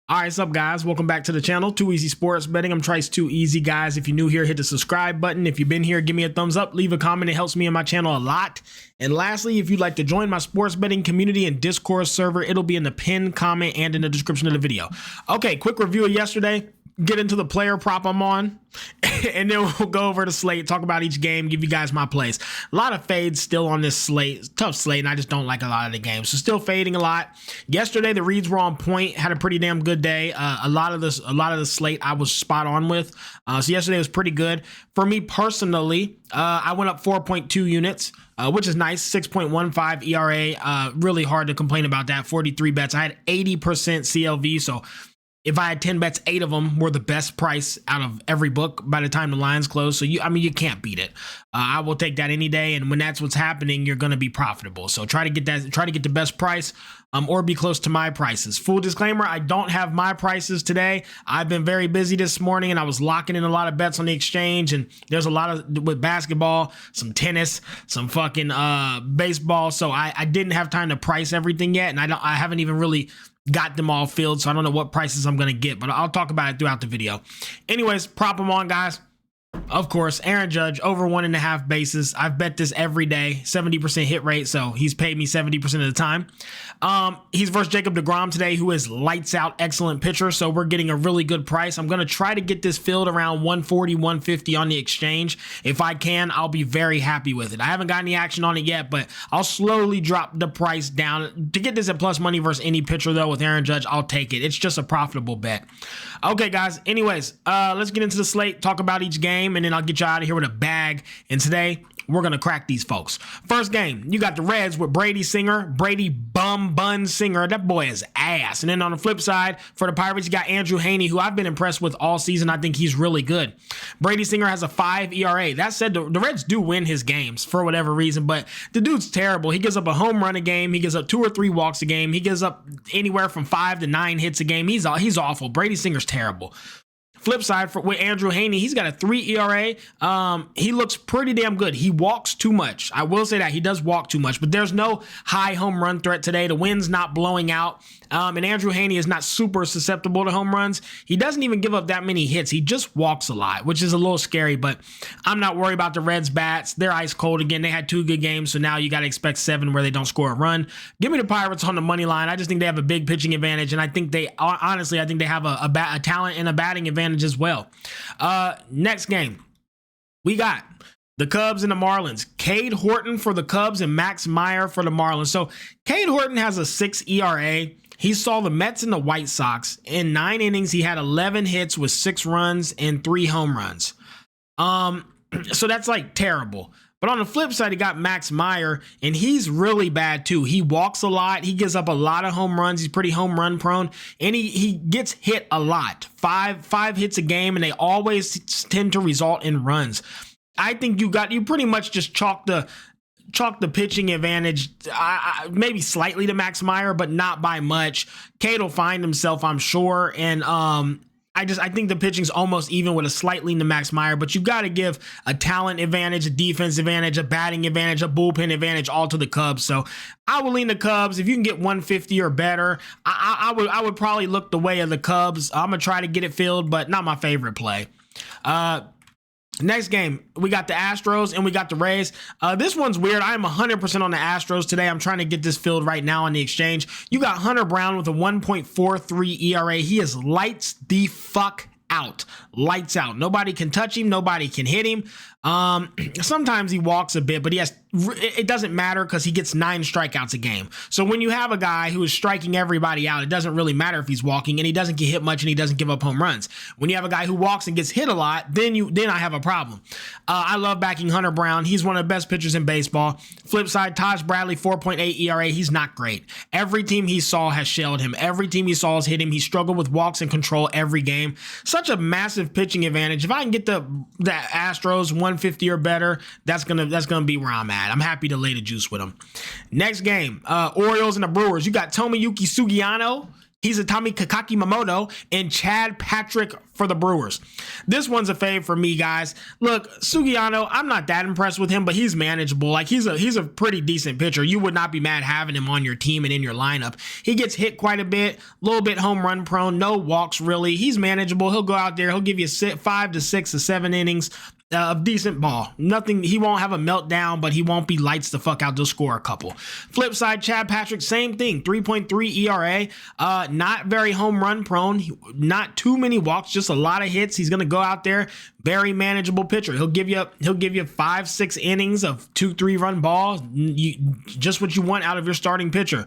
All right, what's up, guys? Welcome back to the channel, Too Easy Sports Betting. I'm Trice Too Easy, guys. If you're new here, hit the subscribe button. If you've been here, give me a thumbs up, leave a comment. It helps me and my channel a lot. And lastly, if you'd like to join my sports betting community and Discord server, it'll be in the pinned comment and in the description of the video. Okay, quick review of yesterday. Get into the player prop I'm on, and then we'll go over the slate, talk about each game, give you guys my plays. A lot of fades still on this slate, tough slate, and I just don't like a lot of the games, so still fading a lot. Yesterday the reads were on point, had a pretty damn good day. A lot of the slate I was spot on with. So yesterday was pretty good for me personally. I went up 4.2 units. Which is nice, 6.15 ERA. Really hard to complain about that. 43 bets. I had 80% CLV, so if I had 10 bets, 8 of them were the best price out of every book by the time the lines close. So you can't beat it. I will take that any day. And when that's what's happening, you're going to be profitable. So try to get the best price, or be close to my prices. Full disclaimer, I don't have my prices today. I've been very busy this morning and I was locking in a lot of bets on the exchange, and there's a lot of with basketball, some tennis, some fucking baseball. So I didn't have time to price everything yet. And I haven't even really got them all filled, so I don't know what prices I'm going to get, but I'll talk about it throughout the video. Anyways, prop them on, guys. Of course, Aaron Judge, over 1.5 bases. I've bet this every day, 70% hit rate, so he's paid me 70% of the time. He's versus Jacob deGrom today, who is lights out, excellent pitcher, so we're getting a really good price. I'm going to try to get this filled around 140, 150 on the exchange. If I can, I'll be very happy with it. I haven't got any action on it yet, but I'll slowly drop the price down. To get this at plus money versus any pitcher, though, with Aaron Judge, I'll take it. It's just a profitable bet. Okay, guys, anyways, let's get into the slate, talk about each game, and then I'll get you out of here with a bag. And today we're gonna crack these folks. First game, you got the Reds with Brady Bun Singer. That boy is ass. And then on the flip side, for the Pirates, you got Andrew Heaney, who I've been impressed with all season. I think he's really good. Brady Singer has a 5 ERA. That said, the Reds do win his games for whatever reason, but the dude's terrible. He gives up a home run a game. He gives up 2 or 3 walks a game. He gives up anywhere from 5 to 9 hits a game. He's awful. Brady Singer's terrible. Flip side, with Andrew Heaney, he's got a 3 ERA. He looks pretty damn good. He walks too much. I will say that. He does walk too much, but there's no high home run threat today. The wind's not blowing out. And Andrew Heaney is not super susceptible to home runs. He doesn't even give up that many hits. He just walks a lot, which is a little scary, but I'm not worried about the Reds bats. They're ice cold again. They had 2 good games, so now you got to expect 7 where they don't score a run. Give me the Pirates on the money line. I just think they have a big pitching advantage, and I think they have a talent and a batting advantage as well. Next game, we got the Cubs and the Marlins. Cade Horton for the Cubs and Max Meyer for the Marlins. So Cade Horton has a 6 ERA. He saw the Mets and the White Sox. In 9 innings, he had 11 hits with 6 runs and 3 home runs. So that's like terrible. But on the flip side, he got Max Meyer, and he's really bad too. He walks a lot. He gives up a lot of home runs. He's pretty home run prone, and he gets hit a lot. Five hits a game, and they always tend to result in runs. I think you pretty much just chalk the pitching advantage, maybe slightly to Max Meyer, but not by much. Cade will find himself, I'm sure, and I think the pitching's almost even with a slight lean to Max Meyer, but you got to give a talent advantage, a defense advantage, a batting advantage, a bullpen advantage, all to the Cubs. So I will lean the Cubs. If you can get 150 or better, I would probably look the way of the Cubs. I'm gonna try to get it filled, but not my favorite play. Next game, we got the Astros and we got the Rays. This one's weird. I am 100% on the Astros today. I'm trying to get this filled right now on the exchange. You got Hunter Brown with a 1.43 ERA. He is lights the fuck out. Lights out. Nobody can touch him. Nobody can hit him. Sometimes he walks a bit, but it doesn't matter because he gets 9 strikeouts a game. So when you have a guy who is striking everybody out, it doesn't really matter if he's walking, and he doesn't get hit much, and he doesn't give up home runs. When you have a guy who walks and gets hit a lot, then I have a problem. I love backing Hunter Brown. He's one of the best pitchers in baseball. Flip side, Taj Bradley, 4.8 ERA. He's not great. Every team he saw has shelled him. Every team he saw has hit him. He struggled with walks and control every game. Such a massive pitching advantage. If I can get the Astros 150 or better, that's gonna be where I'm at. I'm happy to lay the juice with them. Next game, Orioles and the Brewers. You got Tomoyuki Sugiyano. He's a Tommy Kakakimamoto and Chad Patrick for the Brewers. This one's a fave for me, guys. Look, Sugiyano, I'm not that impressed with him, but he's manageable. Like he's a pretty decent pitcher. You would not be mad having him on your team and in your lineup. He gets hit quite a bit, a little bit home run prone, no walks really. He's manageable. He'll go out there. He'll give you 5 to 6 to 7 innings of decent ball. Nothing. He won't have a meltdown, but he won't be lights the fuck out to score a couple. Flip side, Chad Patrick, same thing. 3.3 ERA. Not very home run prone. Not too many walks, just a lot of hits. He's gonna go out there. Very manageable pitcher. He'll give you 5-6 innings of 2-3 run ball. Just what you want out of your starting pitcher.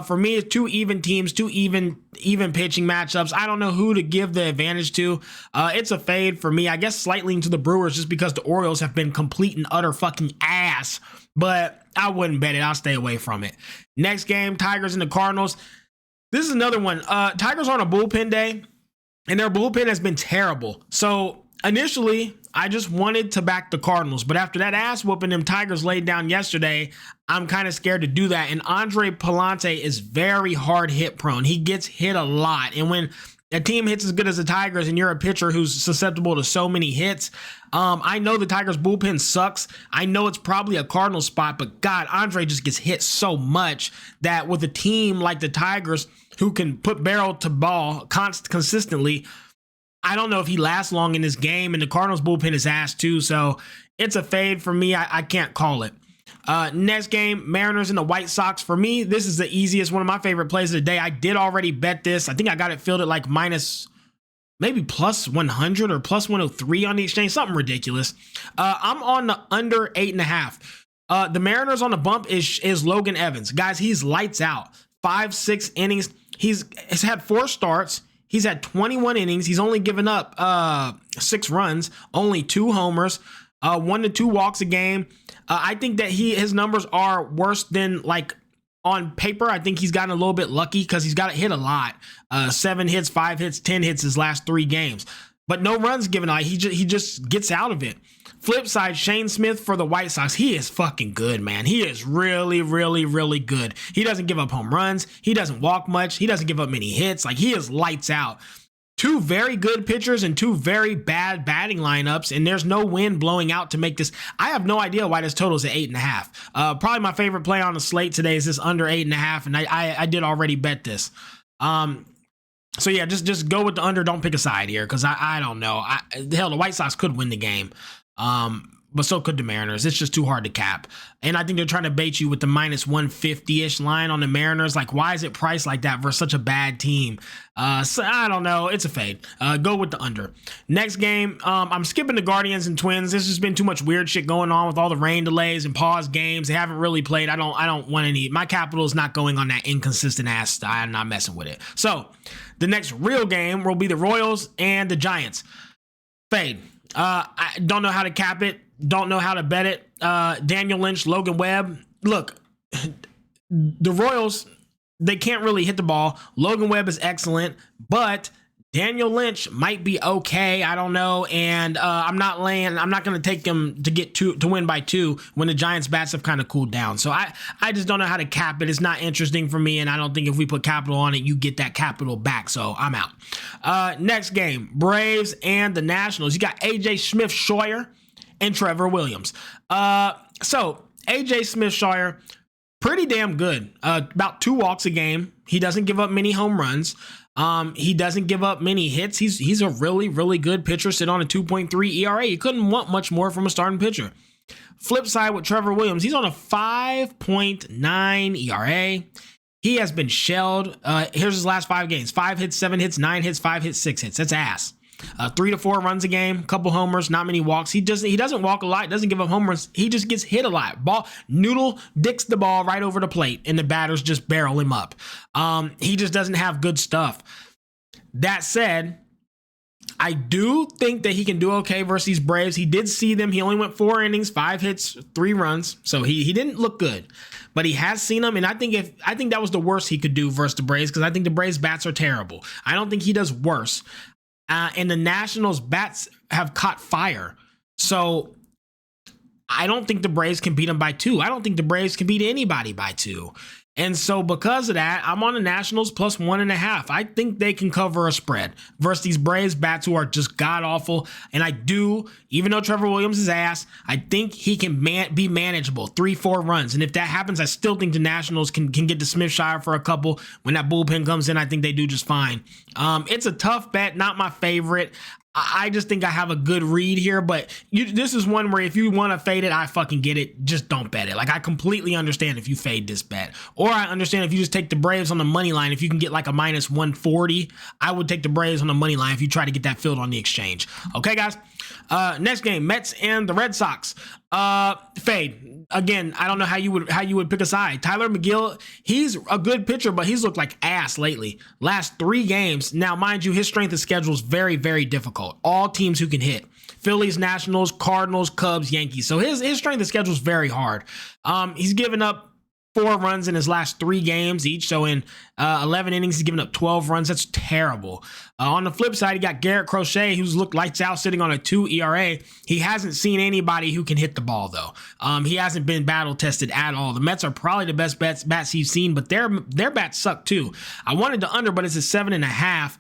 For me, it's 2 even teams, 2 even pitching matchups. I don't know who to give the advantage to. It's a fade for me. I guess slightly into the Brewers just because the Orioles have been complete and utter fucking ass. But I wouldn't bet it. I'll stay away from it. Next game, Tigers and the Cardinals. This is another one. Tigers are on a bullpen day, and their bullpen has been terrible. So initially, I just wanted to back the Cardinals, but after that ass whooping them Tigers laid down yesterday, I'm kind of scared to do that. And Andre Palante is very hard hit prone. He gets hit a lot. And when a team hits as good as the Tigers and you're a pitcher who's susceptible to so many hits, I know the Tigers bullpen sucks. I know it's probably a Cardinal spot, but God, Andre just gets hit so much that with a team like the Tigers who can put barrel to ball consistently, I don't know if he lasts long in this game, and the Cardinals bullpen is ass too, so it's a fade for me. I can't call it. Next game, Mariners and the White Sox. For me, this is the easiest, one of my favorite plays of the day. I did already bet this. I think I got it filled at like maybe plus 100 or plus 103 on the exchange, something ridiculous. I'm on the under 8.5. The Mariners on the bump is Logan Evans. Guys, he's lights out. 5-6 innings. He's had 4 starts. He's had 21 innings. He's only given up 6 runs, only 2 homers, 1 to 2 walks a game. I think that his numbers are worse than like on paper. I think he's gotten a little bit lucky because he's got hit a lot. 7 hits, 5 hits, 10 hits his last 3 games, but no runs given out. He just gets out of it. Flip side, Shane Smith for the White Sox. He is fucking good, man. He is really, really, really good. He doesn't give up home runs. He doesn't walk much. He doesn't give up many hits. Like, he is lights out. 2 very good pitchers and 2 very bad batting lineups, and there's no wind blowing out to make this. I have no idea why this total is at 8.5. Probably my favorite play on the slate today is this under 8.5, and I did already bet this. So yeah, just go with the under. Don't pick a side here because I don't know. Hell, the White Sox could win the game. But so could the Mariners. It's just too hard to cap. And I think they're trying to bait you with the minus 150-ish line on the Mariners. Like, why is it priced like that versus such a bad team? So I don't know. It's a fade. Go with the under. Next game, I'm skipping the Guardians and Twins. There's just been too much weird shit going on with all the rain delays and paused games. They haven't really played. I don't want any. My capital is not going on that inconsistent ass. I'm not messing with it. So the next real game will be the Royals and the Giants. Fade. I don't know how to cap it. Don't know how to bet it. Daniel Lynch, Logan Webb. Look, the Royals, they can't really hit the ball. Logan Webb is excellent, but Daniel Lynch might be okay. I don't know. And I'm not going to take them to win by 2 when the Giants bats have kind of cooled down. So I just don't know how to cap it. It's not interesting for me. And I don't think if we put capital on it, you get that capital back. So I'm out. Next game, Braves and the Nationals. You got AJ Smith-Shawyer and Trevor Williams. So AJ Smith-Shawyer, pretty damn good. About 2 walks a game. He doesn't give up many home runs. He doesn't give up many hits. He's a really, really good pitcher, sit on a 2.3 ERA. You couldn't want much more from a starting pitcher. Flip side with Trevor Williams, he's on a 5.9 ERA. He has been shelled. Here's his last 5 games. 5 hits, 7 hits, 9 hits, 5 hits, 6 hits. That's ass. 3 to 4 runs a game, couple homers, not many walks. He doesn't walk a lot, doesn't give up home runs. He just gets hit a lot. Noodle dicks the ball right over the plate, and the batters just barrel him up. He just doesn't have good stuff. That said, I do think that he can do okay versus these Braves. He did see them. He only went 4 innings, 5 hits, 3 runs. So he didn't look good, but he has seen them. And I think that was the worst he could do versus the Braves, because I think the Braves bats are terrible. I don't think he does worse. And the Nationals bats have caught fire. So I don't think the Braves can beat them by 2. I don't think the Braves can beat anybody by 2. And so because of that, I'm on the Nationals plus 1.5. I think they can cover a spread versus these Braves bats who are just god awful. And I do, even though Trevor Williams is ass, I think he can be manageable, 3-4 runs. And if that happens, I still think the Nationals can get to Smithshire for a couple. When that bullpen comes in, I think they do just fine. It's a tough bet, not my favorite. I just think I have a good read here, but this is one where if you want to fade it, I fucking get it. Just don't bet it. Like, I completely understand if you fade this bet, or I understand if you just take the Braves on the money line. If you can get like a minus 140, I would take the Braves on the money line if you try to get that filled on the exchange. Okay, guys. Next game, Mets and the Red Sox. Fade. Again, I don't know how you would pick a side. Tyler McGill, he's a good pitcher, but he's looked like ass lately. Last 3 games. Now, mind you, his strength of schedule is very, very difficult. All teams who can hit. Phillies, Nationals, Cardinals, Cubs, Yankees. So his strength of schedule is very hard. He's given up 4 runs in his last 3 games each. So in 11 innings, he's given up 12 runs. That's terrible. On the flip side, you got Garrett Crochet, who's looked lights out, sitting on a 2 ERA. He hasn't seen anybody who can hit the ball, though. He hasn't been battle tested at all. The Mets are probably the best bats he's seen, but their bats suck too. I wanted the under, but it's a 7.5.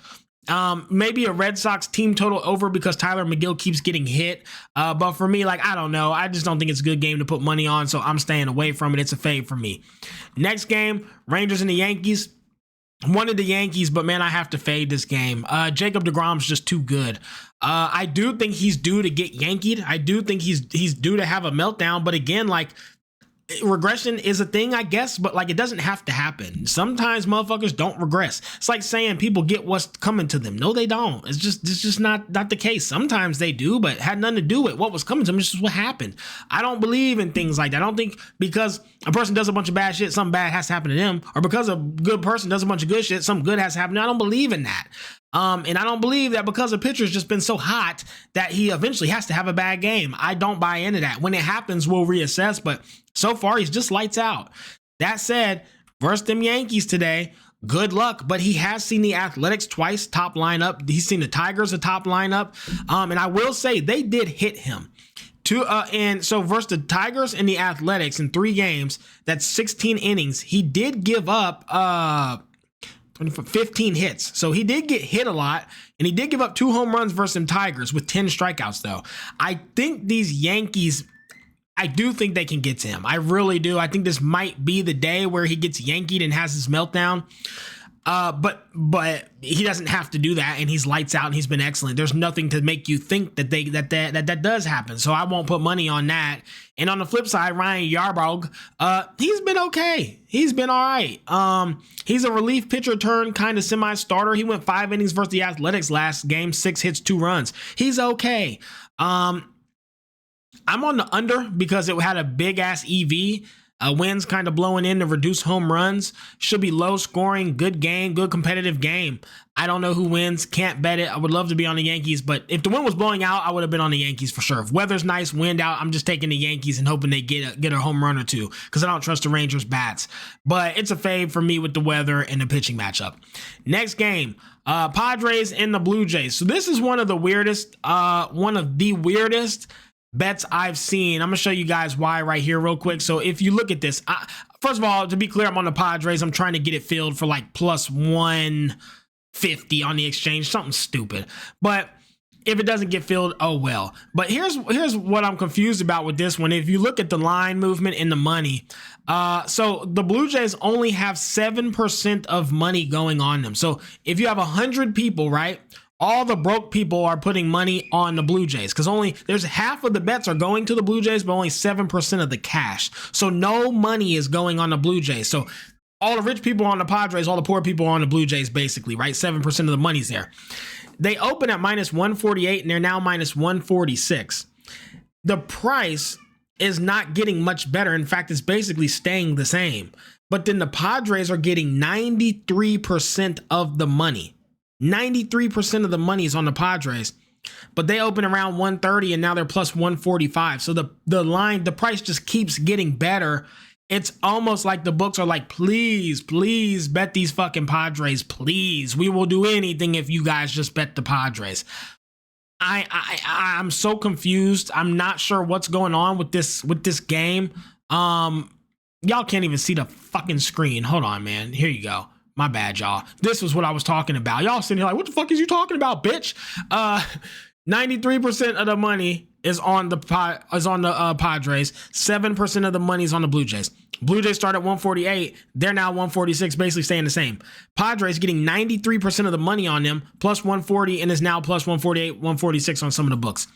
Maybe a Red Sox team total over because Tyler McGill keeps getting hit. But for me, like, I don't know. I just don't think it's a good game to put money on, so I'm staying away from it. It's a fade for me. Next game, Rangers and the Yankees. Wanted the Yankees, but man, I have to fade this game. Jacob deGrom's just too good. I do think he's due to get yankied. I do think he's due to have a meltdown. But again, like, regression is a thing, I guess, but like, it doesn't have to happen. Sometimes motherfuckers don't regress. It's like saying people get what's coming to them. No, they don't. It's just not the case. Sometimes they do, but had nothing to do with what was coming to them. It's just what happened. I don't believe in things like that. I don't think because a person does a bunch of bad shit, something bad has to happen to them, or because a good person does a bunch of good shit, something good has to happen. I don't believe in that. And I don't believe that because a pitcher's just been so hot that he eventually has to have a bad game. I don't buy into that. When it happens, we'll reassess, but so far he's just lights out. That said, versus them Yankees today, good luck, but he has seen the Athletics twice, top lineup. He's seen the Tigers, a top lineup. And I will say they did hit him. And so versus the Tigers and the Athletics in 3 games, that's 16 innings. He did give up 15 hits. So he did get hit a lot, and he did give up 2 home runs versus them Tigers with 10 strikeouts, though. I think these Yankees, I do think they can get to him. I really do. I think this might be the day where he gets yankied and has his meltdown. But he doesn't have to do that, and he's lights out, and he's been excellent. There's nothing to make you think that does happen. So I won't put money on that. And on the flip side, Ryan Yarbrough, he's been okay. He's been all right. He's a relief pitcher turned kind of semi-starter. He went 5 innings versus the Athletics last game, 6 hits, 2 runs. He's okay. I'm on the under because it had a big ass EV. Winds kind of blowing in to reduce home runs. Should be low scoring, good game, good competitive game. I don't know who wins. Can't bet it. I would love to be on the Yankees, but if the wind was blowing out, I would have been on the Yankees for sure. If weather's nice, wind out, I'm just taking the Yankees and hoping they get a home run or two because I don't trust the Rangers bats. But it's a fave for me with the weather and the pitching matchup. Next game, Padres and the Blue Jays. So this is one of the weirdest bets I've seen. I'm gonna show you guys why right here real quick. So if you look at this, first of all, to be clear, I'm on the Padres. I'm trying to get it filled for like plus 150 on the exchange, something stupid. But if it doesn't get filled, oh well. But here's what I'm confused about with this one. If you look at the line movement and the money, so the Blue Jays only have 7% of money going on them. So if you have 100 people, right? All the broke people are putting money on the Blue Jays because there's half of the bets are going to the Blue Jays, but only 7% of the cash. So no money is going on the Blue Jays. So all the rich people are on the Padres, all the poor people are on the Blue Jays, basically, right? 7% of the money's there. They open at minus 148 and they're now minus 146. The price is not getting much better. In fact, it's basically staying the same. But then the Padres are getting 93% of the money. 93% of the money is on the Padres, but they open around 130 and now they're plus 145. So the price just keeps getting better. It's almost like the books are like, please bet these fucking Padres, please. We will do anything if you guys just bet the Padres. I'm so confused. I'm not sure what's going on with this game. Y'all can't even see the fucking screen. Hold on, man. Here you go. My bad, y'all. This was what I was talking about. Y'all sitting here like, what the fuck is you talking about, bitch? 93% of the money is on the Padres. 7% of the money is on the Blue Jays. Blue Jays start at 148. They're now 146, basically staying the same. Padres getting 93% of the money on them, plus 140, and is now plus 148, 146 on some of the books.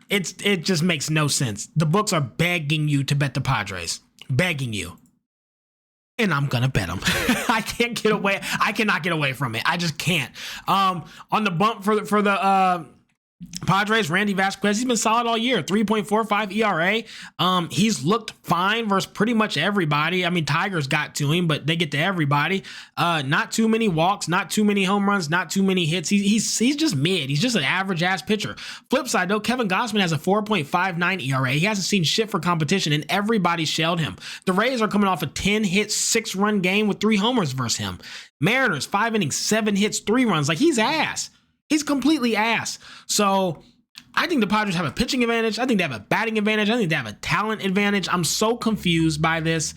It just makes no sense. The books are begging you to bet the Padres. Begging you. And I'm gonna bet them. I can't get away. I cannot get away from it. I just can't. On the bump for the Padres, Randy Vasquez, he's been solid all year. 3.45 ERA. He's looked fine versus pretty much everybody. I mean, Tigers got to him, but they get to everybody. Not too many walks, not too many home runs, not too many hits. He's just mid. He's just an average ass pitcher. Flip side though, Kevin Gausman has a 4.59 ERA. He hasn't seen shit for competition, and everybody shelled him. The Rays are coming off a 10-hit, 6-run game with 3 homers versus him. Mariners, 5 innings, 7 hits, 3 runs. Like, he's ass. He's completely ass. So I think the Padres have a pitching advantage. I think they have a batting advantage. I think they have a talent advantage. I'm so confused by this.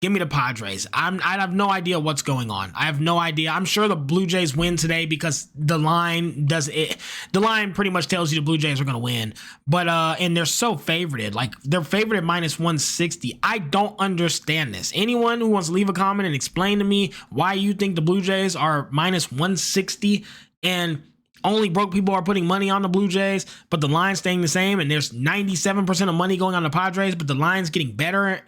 Give me the Padres. I have no idea what's going on. I have no idea. I'm sure the Blue Jays win today because the line does it. The line pretty much tells you the Blue Jays are going to win. But and they're so favorited. Like, they're favored at minus 160. I don't understand this. Anyone who wants to leave a comment and explain to me why you think the Blue Jays are minus 160 and only broke people are putting money on the Blue Jays, but the line's staying the same, and there's 97% of money going on the Padres, but the line's getting better.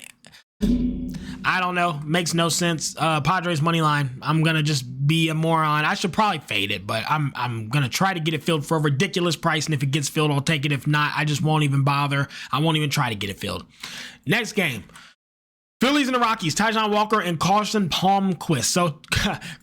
I don't know. Makes no sense. Padres money line. I'm gonna just be a moron. I should probably fade it, but I'm gonna try to get it filled for a ridiculous price, and if it gets filled, I'll take it. If not, I just won't even bother. I won't even try to get it filled. Next game. Phillies and the Rockies, Taijuan Walker and Carson Palmquist. So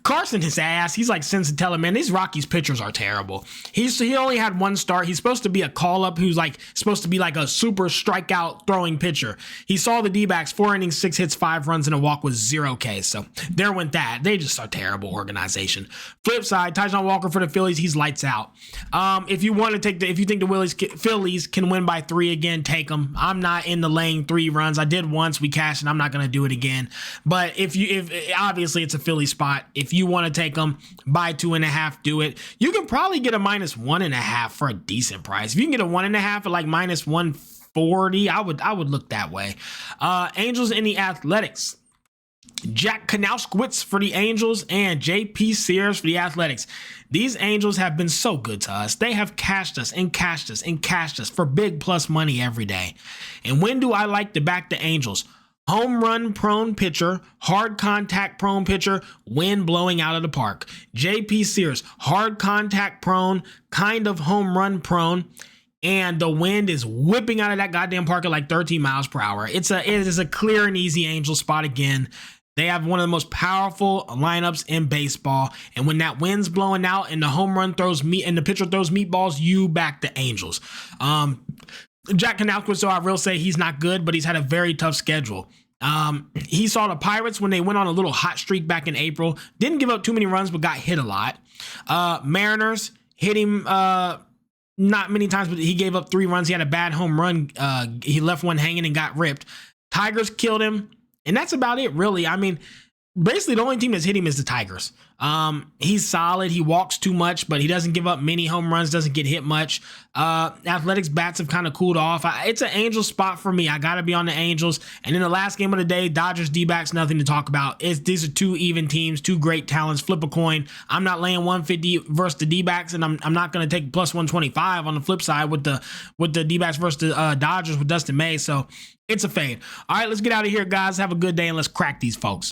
Carson, his ass, he's like Sensatella, man. These Rockies pitchers are terrible. He only had 1 start. He's supposed to be a call-up who's like supposed to be like a super strikeout throwing pitcher. He saw the D-backs, 4 innings, 6 hits, 5 runs, and a walk with 0 Ks. So there went that. They just are terrible organization. Flip side, Taijuan Walker for the Phillies, he's lights out. If you want to take if you think the Phillies can win by 3 again, take them. I'm not in the laying 3 runs. I did once, we cashed, and I'm not going to do it again. But if obviously it's a Philly spot, if you want to take them by 2.5, do it. You can probably get a minus 1.5 for a decent price. If you can get a 1.5 at like minus 140, I would look that way. Angels and the Athletics. Jack Kanowskis for the Angels and JP Sears for the Athletics. These Angels have been so good to us. They have cashed us and cashed us and cashed us for big plus money every day. And when do I like to back the Angels? Home run prone pitcher, hard contact prone pitcher, wind blowing out of the park. JP Sears, hard contact prone, kind of home run prone, and the wind is whipping out of that goddamn park at like 13 miles per hour. It is a clear and easy Angel spot again. They have one of the most powerful lineups in baseball, and when that wind's blowing out and the home run throws meat and the pitcher throws meatballs, you back the Angels. Jack Kanowskis, so I will say he's not good, but he's had a very tough schedule. He saw the Pirates when they went on a little hot streak back in April. Didn't give up too many runs, but got hit a lot. Mariners hit him not many times, but he gave up 3 runs. He had a bad home run. He left one hanging and got ripped. Tigers killed him, and that's about it, really. I mean, basically the only team that's hit him is the Tigers. He's solid. He walks too much, but he doesn't give up many home runs, doesn't get hit much. Athletics bats have kind of cooled off. It's an Angels spot for me. I got to be on the Angels. And in the last game of the day, Dodgers D-backs, nothing to talk about. These are 2 even teams, 2 great talents. Flip a coin. I'm not laying 150 versus the D-backs, and I'm not going to take plus 125 on the flip side with the D-backs versus the Dodgers with Dustin May. So it's a fade. All right, let's get out of here, guys. Have a good day, and let's crack these folks.